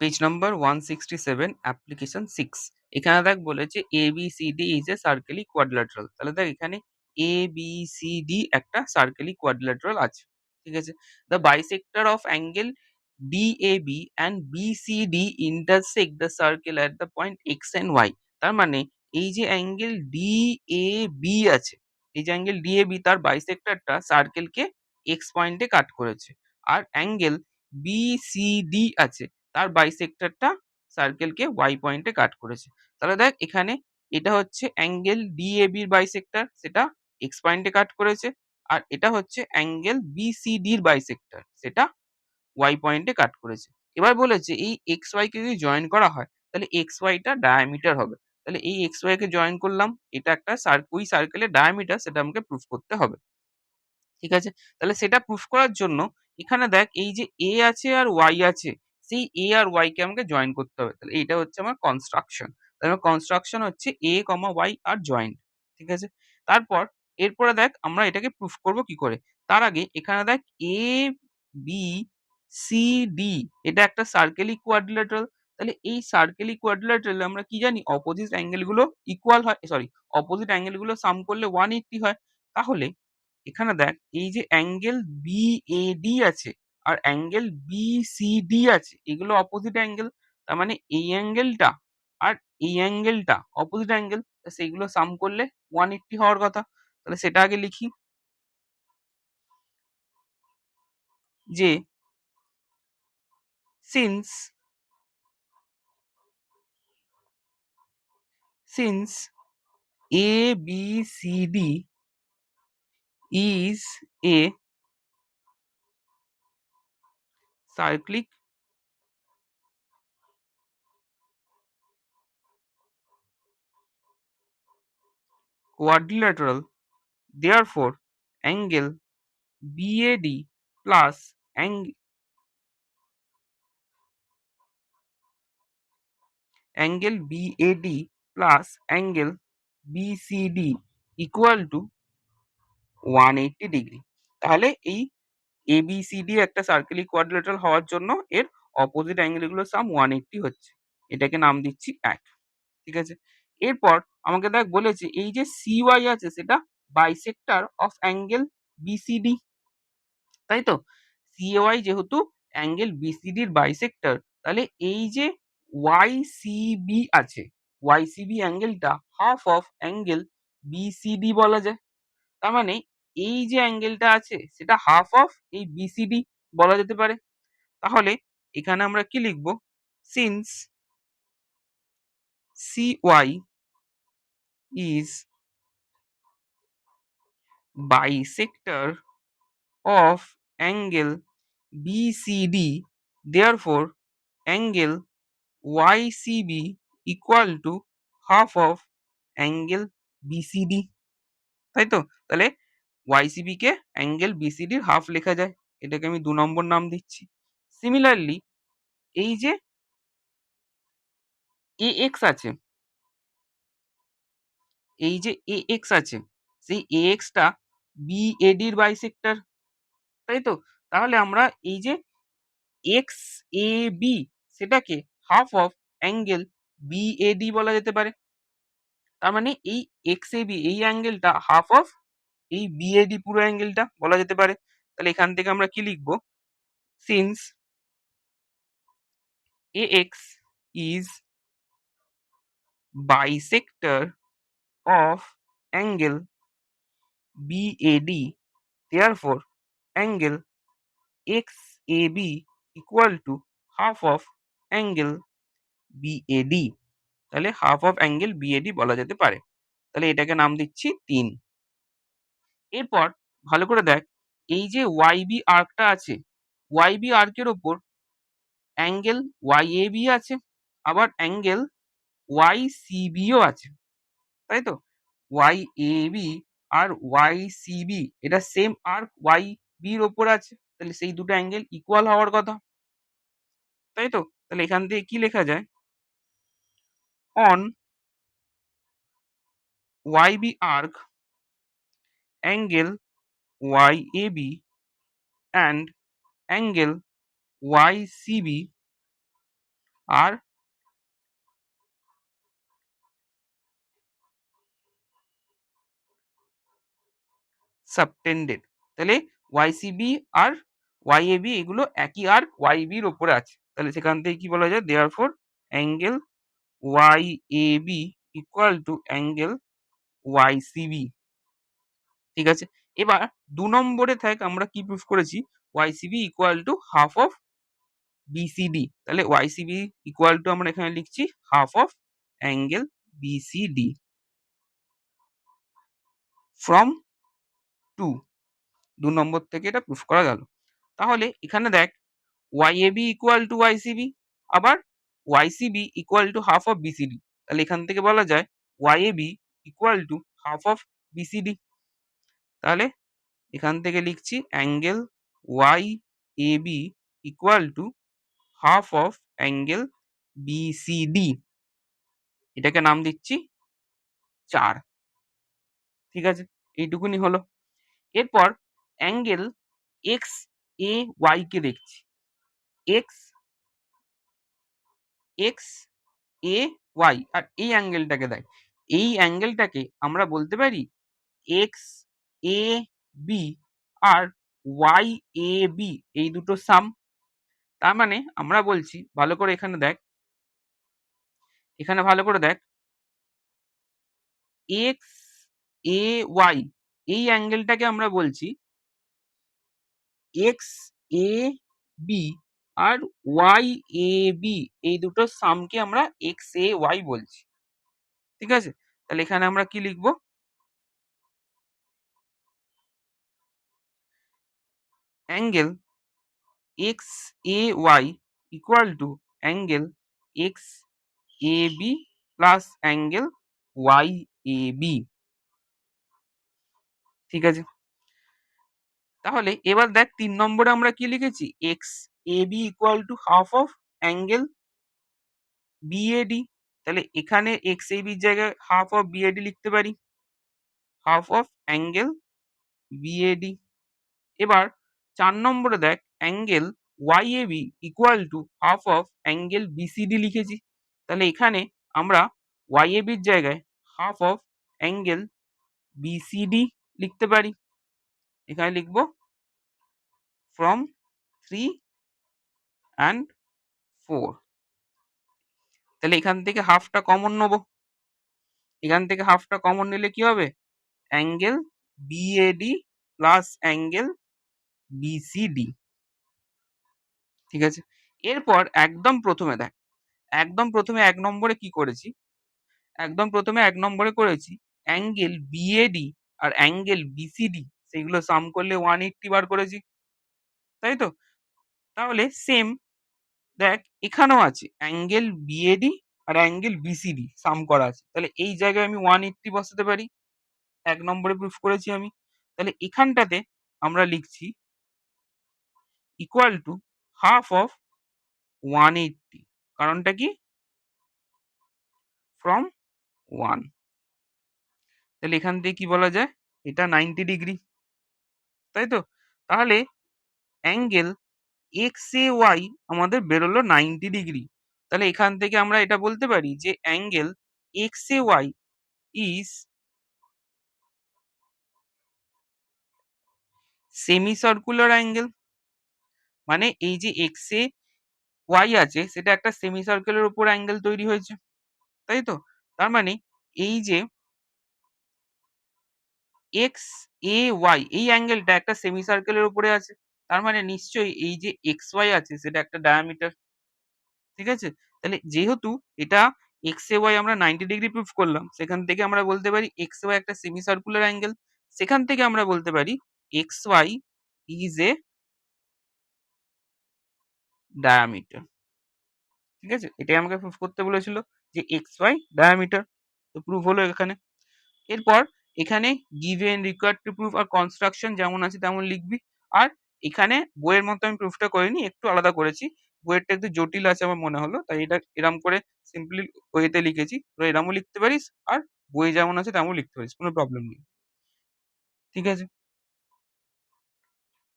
Page number 167 application 6 এখানে দেখ বলেছে ABCD ইজ এ সার্কেলি কোয়াড্রিল্যাটারাল। তাহলে দেখ এখানে ABCD একটা সার্কেলি কোয়াড্রিল্যাটারাল আছে। ঠিক আছে? The bisector of angle DAB and BCD intersect the circle at the point X and Y. তার মানে এই যে অ্যাঙ্গেল DAB আছে, এই যে অ্যাঙ্গেল DAB তার বাইসেক্টরটা সার্কেলকে X পয়েন্টে কাট করেছে। আর অ্যাঙ্গেল BCD আছে, তার বাইসেক্টরটা সার্কেলকে ওয়াই পয়েন্টে কাট করেছে। তাহলে দেখ এখানে এটা হচ্ছে অ্যাঙ্গেল ডিএবি র বাইসেক্টর, সেটা এক্স পয়েন্টে কাট করেছে। আর এটা হচ্ছে অ্যাঙ্গেল বিসিডি র বাইসেক্টর, সেটা ওয়াই পয়েন্টে কাট করেছে। এবার বলেছে এই এক্স ওয়াই কে যদি জয়েন করা হয় তাহলে এক্স ওয়াইটা ডায়ামিটার হবে। তাহলে এই এক্স ওয়াই কে জয়েন করলাম, এটা একটা ওই সার্কেলের ডায়ামিটার, সেটা আমাকে প্রুফ করতে হবে। ঠিক আছে? তাহলে সেটা প্রুফ করার জন্য এখানে দেখ এই যে A আছে আর Y আছে, সেই A আর Y কে আমাকে জয়েন করতে হবে। তাহলে এইটা হচ্ছে আমার কনস্ট্রাকশন। তাহলে আমার কনস্ট্রাকশন হচ্ছে A, Y আর জয়েন্ট। ঠিক আছে? তারপর এরপরে দেখ আমরা এটাকে প্রুফ করব কি করে? তার আগে এখানে দেখ A, B, C, D এটা একটা সার্কেলি কোয়াড্রিল্যাটারাল। তাহলে এই সার্কেলি কোয়াড্রিল্যাটারাল এ আমরা কি জানি? অপোজিট অ্যাঙ্গেল গুলো ইকুয়াল হয়, সরি, অপোজিট অ্যাঙ্গেল গুলো সাম করলে 180 হয়। তাহলে এখানে দেখ এই যে অ্যাঙ্গেল বিএডি আছে আর অ্যাঙ্গেল বিসিডি আছে, এগুলো অপোজিট অ্যাঙ্গেল। তার মানে এই অ্যাঙ্গেলটা আর এই অ্যাঙ্গেলটা অপোজিট অ্যাঙ্গেল, সেইগুলো সাম করলে 180 হওয়ার কথা। তাহলে সেটা আগে লিখি যে since since A B C D is a cyclic quadrilateral, therefore angle BAD plus angle BAD plus angle BCD equal to 180 degree. তাহলে এই ABCD একটা সার্কেলিক কোয়াড্রিল্যাটারাল হওয়ার জন্য এর অপোজিট অ্যাঙ্গেল গুলোর সাম 180 হচ্ছে। এটাকে নাম দিচ্ছি 1। ঠিক আছে? এরপর আমাকে দেখ বলেছে এই যে CY আছে সেটা বাইসেক্টর অফ অ্যাঙ্গেল BCD, তাই তো? CAY যেহেতু অ্যাঙ্গেল BCD র বাইসেক্টর, তাহলে এই যে YCB আছে, YCB অ্যাঙ্গেলটা হাফ অফ অ্যাঙ্গেল BCD বলা যায়। তার মানে এই যে অ্যাঙ্গেলটা আছে সেটা হাফ অফ এই BCD বলা যেতে পারে। তাহলে এখানে আমরা কি লিখব? Since CY is bisector of angle BCD, therefore angle YCB equal to half of angle BCD, তাই তো? তাহলে YCB কে অ্যাঙ্গেল BCD র হাফ লেখা যায়। এটাকে আমি 2 নম্বর নাম দিচ্ছি। সিমিলারলি এই যে AX আছে, এই যে AX আছে, সেই AX টা BAD র বাইসেক্টর, তাই তো? তাহলে আমরা এই যে XAB সেটাকে হাফ অফ অ্যাঙ্গেল BAD বলা যেতে পারে। তার মানে এই XAB এই অ্যাঙ্গেলটা হাফ অফ এই BAD পুরো অ্যাঙ্গেলটা বলা যেতে পারে। তাহলে এখান থেকে আমরা কি লিখব? Since AX is bisector of angle BAD, therefore angle XAB equal to half of angle BAD, তাহলে হাফ অফ অ্যাঙ্গেল বিএডি বলা যেতে পারে। তাহলে এটাকে নাম দিচ্ছি 3। এরপর ভালো করে দেখ এই যে ওয়াইবি আর্কটা আছে, ওয়াইবি আর্কের ওপর অ্যাঙ্গেল ওয়াইএবি আছে, আবার অ্যাঙ্গেল ওয়াইসিবিও আছে, তাই তো? ওয়াইএবি আর ওয়াইসিবি এটা সেম আর্ক ওয়াইবির ওপর আছে, তাহলে সেই দুটো অ্যাঙ্গেল ইকুয়াল হওয়ার কথা, তাই তো? তাহলে এখান থেকে কি লেখা যায়? On YB arc angle YAB and angle YCB are subtended. তাহলে ওয়াইসিবি আর ওয়াইএবি এগুলো একই আর্ক ওয়াইবির ওপরে আছে। তাহলে সেখান থেকে কি বলা যায়? Therefore angle YAB equal to angle YCB. ঠিক আছে? এবার ২ নম্বরে আমরা কি প্রুফ করেছি? YCB equal to half of BCD. তাহলে ওয়াইসিবি ইকুয়াল টু আমরা এখানে লিখছি half of angle BCD from 2। ২ নম্বর থেকে এটা প্রুফ করা গেল। তাহলে এখানে দেখ ওয়াইএবি ইকুয়াল টু ওয়াইসিবি, আবার YCB equal to half of BCD. তাহলে এখান থেকে বলা যায় YAB equal to half of BCD. তাহলে এখান থেকে লিখছি angle YAB equal to half of angle BCD. এটাকে নাম দিচ্ছি ৪। ঠিক আছে? এইটুকুনি হলো। এরপর অ্যাঙ্গেল এক্স এ ওয়াই কে দেখছি। এক্স এক্স এ ওয়াই আর এই অ্যাঙ্গেলটাকে দেখ। এই অ্যাঙ্গেলটাকে আমরা বলতে পারি এক্স এ বি আর ওয়াই এ বি এই দুটো সাম। তার মানে আমরা বলছি ভালো করে এখানে দেখ, এখানে ভালো করে দেখ এক্স এ ওয়াই এই অ্যাঙ্গেলটাকে আমরা বলছি এক্স এ বি আর ওয়াই এ বি এই দুটো সামকে আমরা এক্স এ ওয়াই বলছি। ঠিক আছে? তাহলে এখানে আমরা কি লিখব? Angle X A Y equal to angle X A B plus angle Y A B. ঠিক আছে? তাহলে এবার দেখ ৩ নম্বরে আমরা কি লিখেছি? X A B equal to half of angle BAD. তাহলে এখানে এক্স এ বির জায়গায় হাফ অফ বিএডি লিখতে পারি, হাফ অফ অ্যাঙ্গেল বিএডি। এবার ৪ নম্বরে দেখ angle YAB equal to half of angle BCD লিখেছি। তাহলে এখানে আমরা ওয়াইএবির জায়গায় হাফ অফ অ্যাঙ্গেল বিসিডি লিখতে পারি। এখানে লিখব ফ্রম 3 অ্যান্ড 4। তাহলে এখান থেকে হাফটা কমন নেব। এখান থেকে হাফটা কমন নিলে কি হবে? Angle BAD plus angle BCD. ঠিক আছে? এরপর একদম প্রথমে দেখ, একদম প্রথমে ১ নম্বরে কি করেছি? একদম প্রথমে ১ নম্বরে করেছি অ্যাঙ্গেল বিএডি আর অ্যাঙ্গেল বিসিডি সেগুলো সাম করলে 180 বার করেছি। তাই তো? তাহলে সেম দেখ এখানেও আছে অ্যাঙ্গেল বিএডি আর অ্যাঙ্গেল বিসিডি সাম করা আছে। তাহলে এই জায়গায় আমি 180 বসাতে পারি। ১ নম্বরে প্রুফ করেছি আমি। তাহলে এখানটাতে আমরা লিখছি ইকুয়াল টু হাফ অফ 180। কারণটা কি? ফ্রম 1। তাহলে এখান থেকে কি বলা যায়? এটা 90 ডিগ্রি। তাই তো? তাহলে অ্যাঙ্গেল এক্স এ ওয়াই আমাদের বেরোলো 90 ডিগ্রি। তাহলে এখান থেকে আমরা এটা বলতে পারি যে angle X A Y is semicircular angle. মানে এই যে এক্স এ ওয়াই আছে সেটা একটা সেমি সার্কেলের উপর অ্যাঙ্গেল তৈরি হয়েছে। তাই তো? তার মানে এই যে এক্স এ ওয়াই এই অ্যাঙ্গেলটা একটা সেমি সার্কেলের উপরে আছে। তার মানে নিশ্চয়ই এই যে এক্স ওয়াই আছে সেটা একটা ডায়ামিটার। ঠিক আছে? তাহলে যেহেতু এটা এক্স এ ওয়াই আমরা 90 ডিগ্রি প্রুফ করলাম, সেখান থেকে আমরা বলতে পারি এক্স ওয়াই একটা সেমি সার্কুলার অ্যাঙ্গেল। সেখান থেকে আমরা বলতে পারি X Y is a diameter. ঠিক আছে? এটাই আমাকে প্রুফ করতে বলেছিল যে এক্স ওয়াই ডায়ামিটার। তো প্রুফ হলো এখানে। এরপর এখানে গিভেন, রিকোয়ার্ড টু প্রুভ আর কনস্ট্রাকশন যেমন আছে তেমন লিখবি। আর এখানে বইয়ের মতো আমি প্রুফটা করিনি, একটু আলাদা করেছি। বইয়েরটা একটু জটিল আছে আমার মনে হলো। তাই এটা এরম করে সিম্পলি ওয়েতে লিখেছি। তোরা এরমও লিখতে পারিস আর বইয়ে যেমন আছে তেমন লিখতে পারিস। কোনো প্রবলেম নেই। ঠিক আছে?